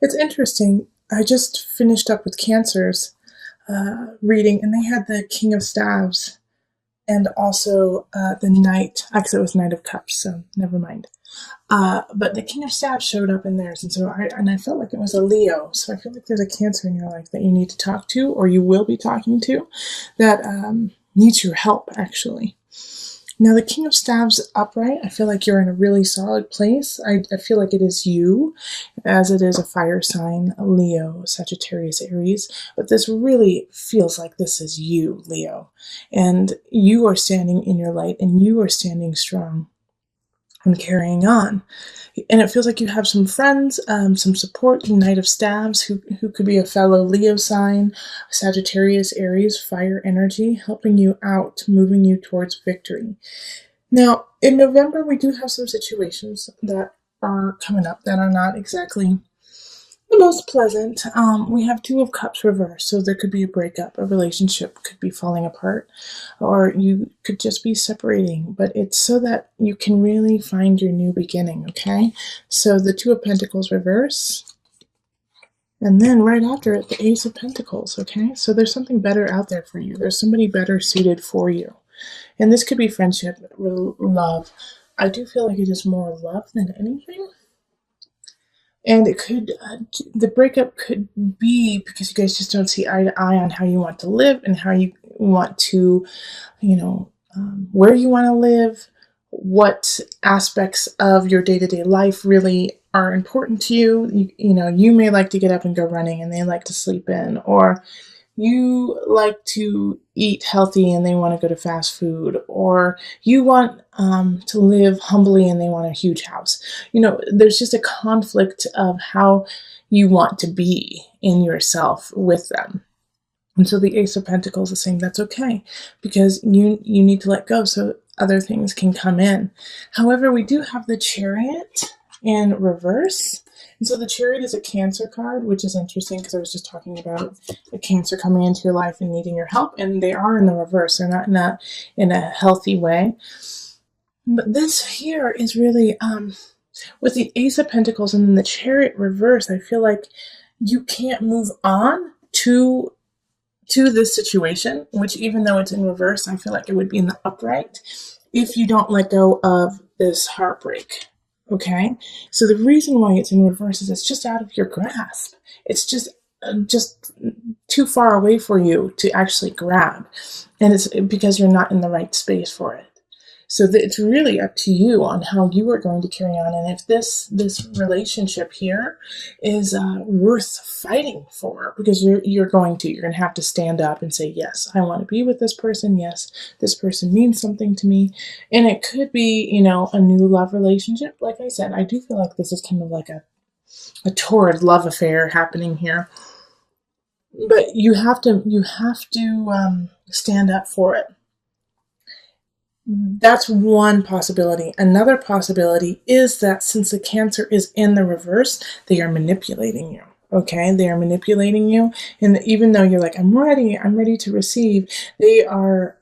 It's interesting. I just finished up with Cancer's reading, and they had the King of Staves and also the Knight. Actually, it was Knight of Cups, so never mind. But the King of Staves showed up in theirs, and so I felt like it was a Leo. So I feel like there's a Cancer in your life that you need to talk to, or you will be talking to, that needs your help, actually. Now, the King of Staves upright, I feel like you're in a really solid place. I feel like it is you, as it is a fire sign, Leo, Sagittarius, Aries. But this really feels like this is you, Leo. And you are standing in your light, and you are standing strong and carrying on. And it feels like you have some friends, some support, Knight of Staves, who could be a fellow Leo sign, Sagittarius, Aries, fire energy, helping you out, moving you towards victory. Now, in November, we do have some situations that are coming up that are not exactly the most pleasant. We have Two of Cups reversed, so there could be a breakup, a relationship could be falling apart, or you could just be separating, but it's so that you can really find your new beginning, okay? So the Two of Pentacles reverse, and then right after it, the Ace of Pentacles, okay? So there's something better out there for you. There's somebody better suited for you. And this could be friendship, love. I do feel like it is more love than anything. And it could, the breakup could be because you guys just don't see eye to eye on how you want to live and how you want to, where you want to live, what aspects of your day-to-day life really are important to you. You may like to get up and go running and they like to sleep in, or you like to eat healthy and they want to go to fast food, or you want to live humbly and they want a huge house. There's just a conflict of how you want to be in yourself with them. And so the Ace of Pentacles is saying that's okay, because you need to let go so other things can come in. However, we do have the Chariot in reverse. And so the Chariot is a Cancer card, which is interesting because I was just talking about a Cancer coming into your life and needing your help, and they are in the reverse. They're not in a healthy way. But this here is really, with the Ace of Pentacles and then the Chariot reverse, I feel like you can't move on to this situation, which even though it's in reverse, I feel like it would be in the upright if you don't let go of this heartbreak. Okay, so the reason why it's in reverse is it's just out of your grasp. It's just too far away for you to actually grab, and it's because you're not in the right space for it. So it's really up to you on how you are going to carry on, and if this relationship here is worth fighting for, because you're going to have to stand up and say, yes, I want to be with this person. Yes, this person means something to me. And it could be, a new love relationship. Like I said, I do feel like this is kind of like a torrid love affair happening here. But you have to stand up for it. That's one possibility. Another possibility is that since the Cancer is in the reverse, they are manipulating you. Okay, they are manipulating you, and even though you're like, I'm ready to receive, they're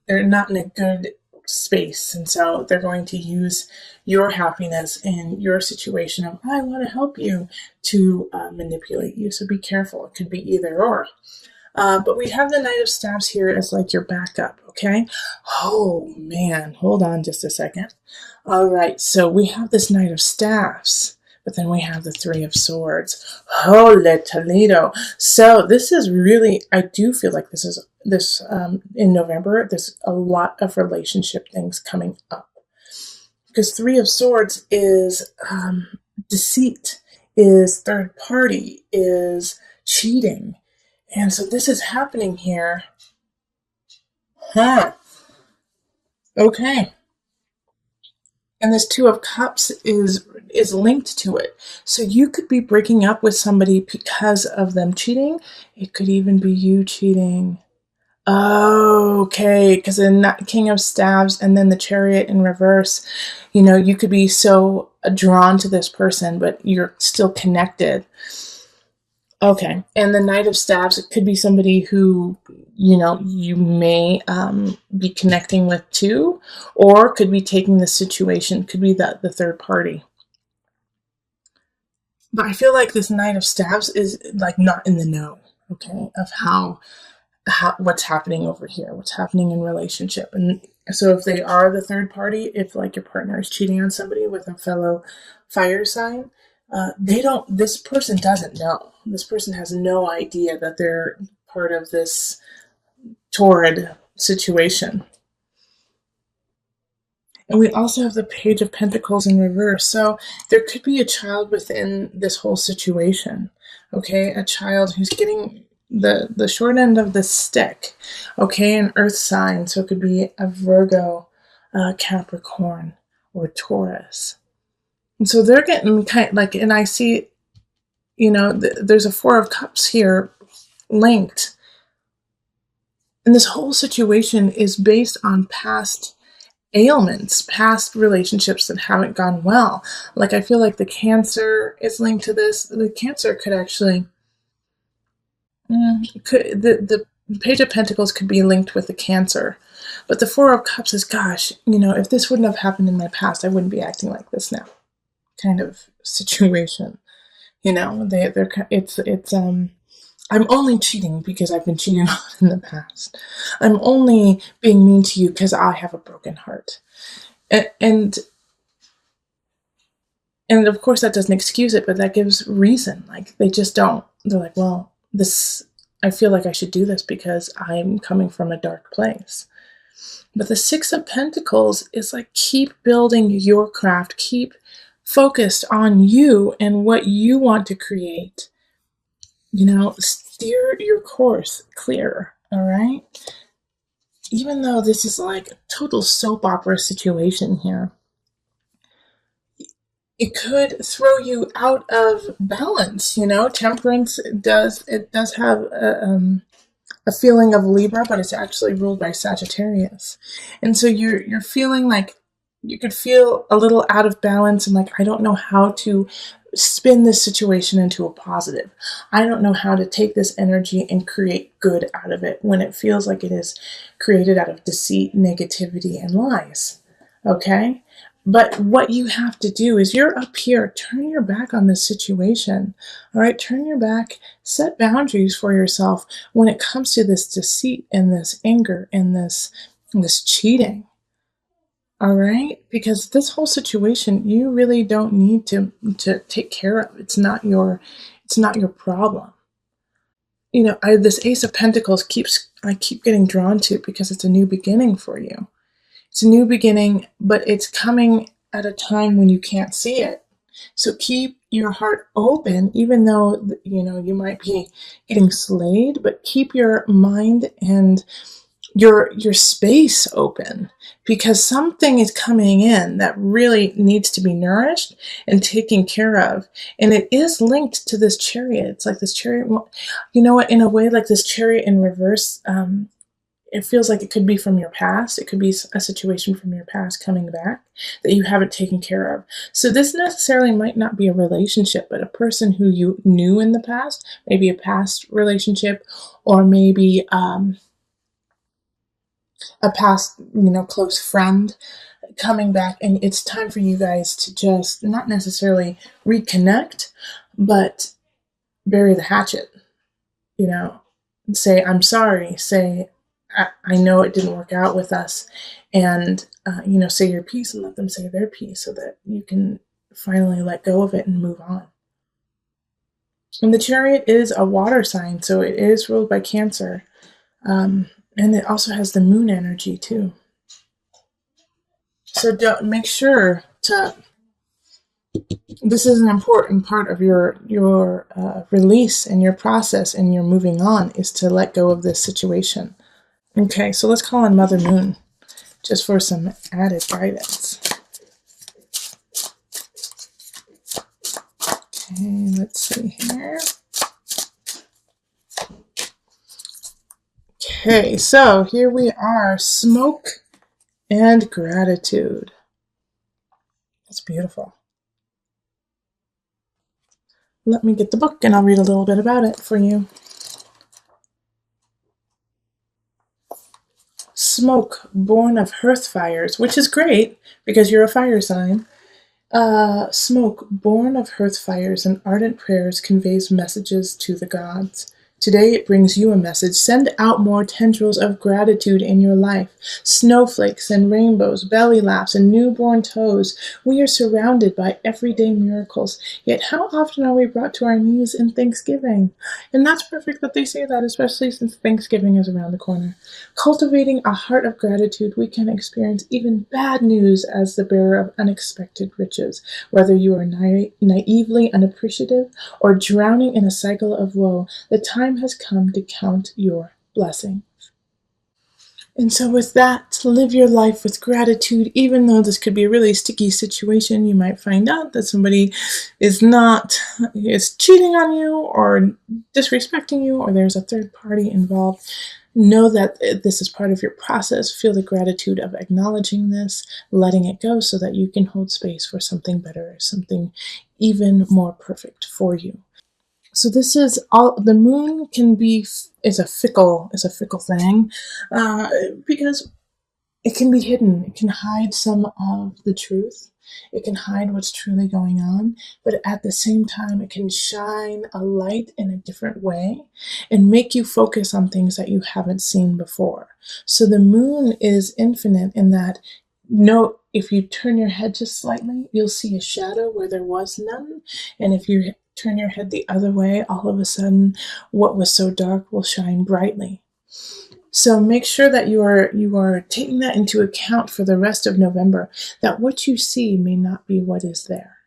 not in a good space, and so they're going to use your happiness and your situation of, I want to help you, to manipulate you. So be careful. It could be either or. But we have the Knight of Staves here as like your backup, okay? Oh, man. Hold on just a second. All right, so we have this Knight of Staves, but then we have the Three of Swords. Holy Toledo. So this is really, I do feel like this in November, there's a lot of relationship things coming up. Because Three of Swords is deceit, is third party, is cheating. And so this is happening here. Okay. And this Two of Cups is linked to it. So you could be breaking up with somebody because of them cheating. It could even be you cheating. Okay, because in that King of Staves and then the Chariot in reverse, you could be so drawn to this person, but you're still connected. Okay, and the Knight of Staves, it could be somebody who, you may be connecting with too, or could be taking the situation, could be the third party. But I feel like this Knight of Staves is like not in the know, okay, of how what's happening over here, what's happening in relationship. And so if they are the third party, if like your partner is cheating on somebody with a fellow fire sign, they don't, this person doesn't know. This person has no idea that they're part of this torrid situation. And we also have the Page of Pentacles in reverse. So there could be a child within this whole situation. Okay, a child who's getting the short end of the stick. Okay, an earth sign. So it could be a Virgo, Capricorn, or Taurus. And so they're getting kind of like, and I see, there's a Four of Cups here linked. And this whole situation is based on past ailments, past relationships that haven't gone well. Like I feel like the Cancer is linked to this. The Cancer could actually, the Page of Pentacles could be linked with the Cancer, but the Four of Cups is, gosh, if this wouldn't have happened in my past, I wouldn't be acting like this now, kind of situation. It's I'm only cheating because I've been cheated on in the past. I'm only being mean to you because I have a broken heart. And of course that doesn't excuse it, but that gives reason. Like they just don't. They're like, well, I feel like I should do this because I'm coming from a dark place. But the Six of Pentacles is like, keep building your craft, keep focused on you and what you want to create. Steer your course clear, all right? Even though this is like a total soap opera situation here, it could throw you out of balance. Temperance does have a feeling of Libra, but it's actually ruled by Sagittarius. And so you're feeling like you could feel a little out of balance and like, I don't know how to spin this situation into a positive. I don't know how to take this energy and create good out of it when it feels like it is created out of deceit, negativity, and lies. Okay? But what you have to do is you're up here, turn your back on this situation. All right, turn your back, set boundaries for yourself when it comes to this deceit and this anger and this cheating. All right, because this whole situation you really don't need to take care of. It's not your problem. This Ace of Pentacles I keep getting drawn to because it's a new beginning for you. It's a new beginning, but it's coming at a time when you can't see it. So keep your heart open, even though, you might be getting slayed, but keep your mind and your space open, because something is coming in that really needs to be nourished and taken care of. And it is linked to this Chariot. It's like this Chariot, in a way, like this Chariot in reverse, it feels like it could be from your past. It could be a situation from your past coming back that you haven't taken care of. So this necessarily might not be a relationship, but a person who you knew in the past, maybe a past relationship, or maybe a past, close friend coming back. And it's time for you guys to just not necessarily reconnect, but bury the hatchet, say, I'm sorry, say, I know it didn't work out with us, and, say your piece and let them say their piece so that you can finally let go of it and move on. And the Chariot is a water sign, so it is ruled by Cancer. And it also has the moon energy too. So make sure to, this is an important part of your release and your process and your moving on, is to let go of this situation. Okay, so let's call on Mother Moon just for some added guidance. Okay, let's see here. Okay, so here we are, smoke and gratitude. That's beautiful. Let me get the book and I'll read a little bit about it for you. Smoke, born of hearth fires, which is great because you're a fire sign. Smoke, born of hearth fires and ardent prayers, conveys messages to the gods. Today it brings you a message. Send out more tendrils of gratitude in your life. Snowflakes and rainbows, belly laughs and newborn toes. We are surrounded by everyday miracles. Yet how often are we brought to our knees in thanksgiving? And that's perfect that they say that, especially since Thanksgiving is around the corner. Cultivating a heart of gratitude, we can experience even bad news as the bearer of unexpected riches. Whether you are naively unappreciative or drowning in a cycle of woe, the time has come to count your blessing. And so, with that, live your life with gratitude, even though this could be a really sticky situation. You might find out that somebody is cheating on you or disrespecting you, or there's a third party involved. Know that this is part of your process. Feel the gratitude of acknowledging this, letting it go so that you can hold space for something better, something even more perfect for you. So this is all. The moon is a fickle thing, because it can be hidden. It can hide some of the truth. It can hide what's truly going on, but at the same time, it can shine a light in a different way and make you focus on things that you haven't seen before. So the moon is infinite in that, if you turn your head just slightly, you'll see a shadow where there was none. And if you turn your head the other way, all of a sudden, what was so dark will shine brightly. So make sure that you are taking that into account for the rest of November, that what you see may not be what is there.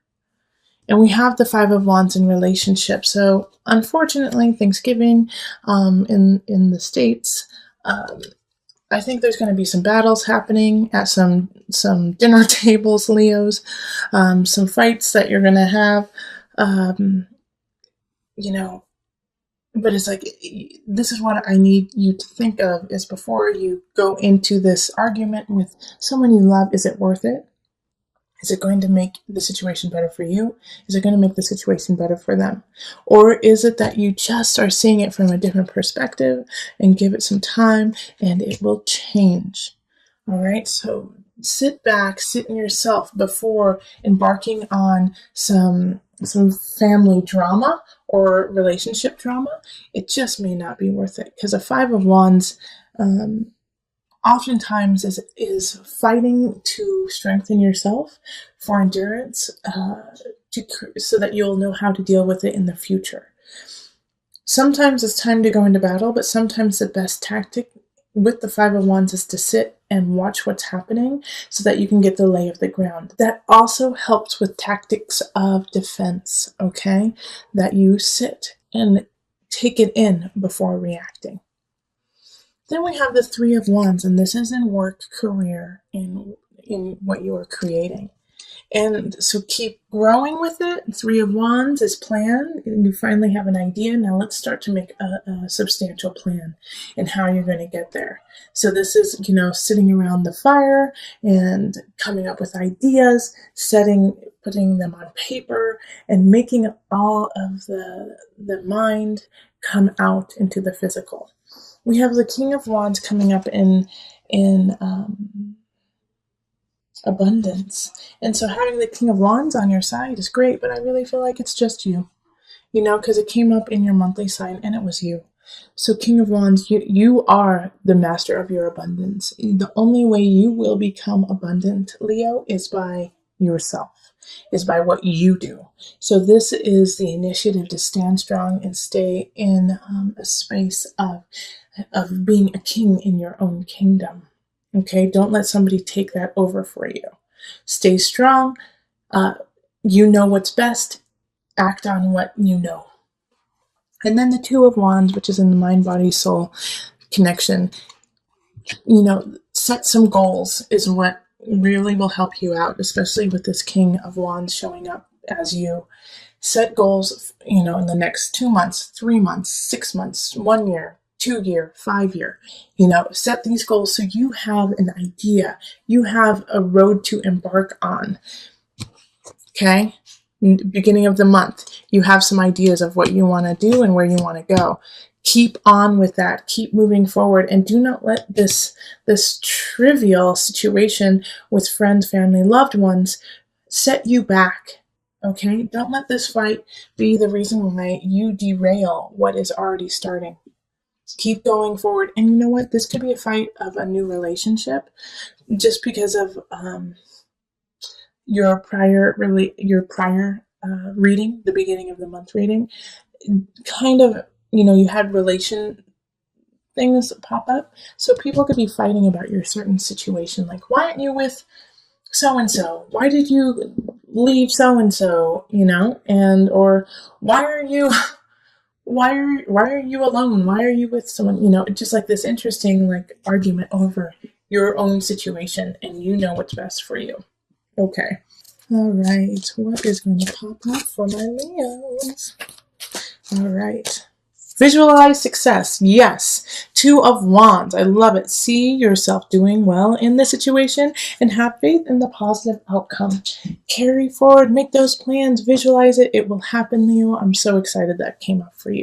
And we have the Five of Wands in relationship. So unfortunately, Thanksgiving in the States, I think there's going to be some battles happening at some dinner tables, Leos, some fights that you're going to have, But it's like, this is what I need you to think of, is before you go into this argument with someone you love, is it worth it? Is it going to make the situation better for you? Is it going to make the situation better for them? Or is it that you just are seeing it from a different perspective and give it some time and it will change? All right, so sit back, sit in yourself before embarking on some family drama or relationship drama. It just may not be worth it, because a Five of Wands oftentimes is fighting to strengthen yourself for endurance, so that you'll know how to deal with it in the future. Sometimes it's time to go into battle, but sometimes the best tactic with the Five of Wands is to sit and watch what's happening so that you can get the lay of the ground. That also helps with tactics of defense, okay? That you sit and take it in before reacting. Then we have the Three of Wands, and this is in work, career, in what you are creating. And so keep growing with it. Three of Wands is plan. You finally have an idea. Now let's start to make a substantial plan and how you're going to get there. So this is, sitting around the fire and coming up with ideas, putting them on paper, and making all of the mind come out into the physical. We have the King of Wands coming up in abundance. And so having the King of Wands on your side is great, but I really feel like it's just you, because it came up in your monthly sign and it was you. So King of Wands, you are the master of your abundance. The only way you will become abundant, Leo, is by yourself, is by what you do. So this is the initiative to stand strong and stay in a space of being a king in your own kingdom. Okay, don't let somebody take that over for you. Stay strong. You know what's best. Act on what you know. And then the Two of Wands, which is in the mind, body, soul connection. Set some goals is what really will help you out, especially with this King of Wands showing up as you. Set goals, in the next 2 months, 3 months, 6 months, 1 year, 2 year, 5 year. Set these goals so you have an idea. You have a road to embark on. Okay? Beginning of the month, you have some ideas of what you want to do and where you want to go. Keep on with that. Keep moving forward, and do not let this trivial situation with friends, family, loved ones set you back. Okay? Don't let this fight be the reason why you derail what is already starting. Keep going forward. And you know what? This could be a fight of a new relationship just because of your prior reading, the beginning of the month reading. Kind of, you had relation things pop up. So people could be fighting about your certain situation. Like, why aren't you with so and so? Why did you leave so and so? And or why are you alone? Why are you with someone? Just like this interesting like argument over your own situation, and you know what's best for you. Okay. All right. What is going to pop up for my Leos? All right. Visualize success. Yes. 2 of Wands. I love it. See yourself doing well in the situation and have faith in the positive outcome. Carry forward. Make those plans. Visualize it. It will happen, Leo. I'm so excited that came up for you.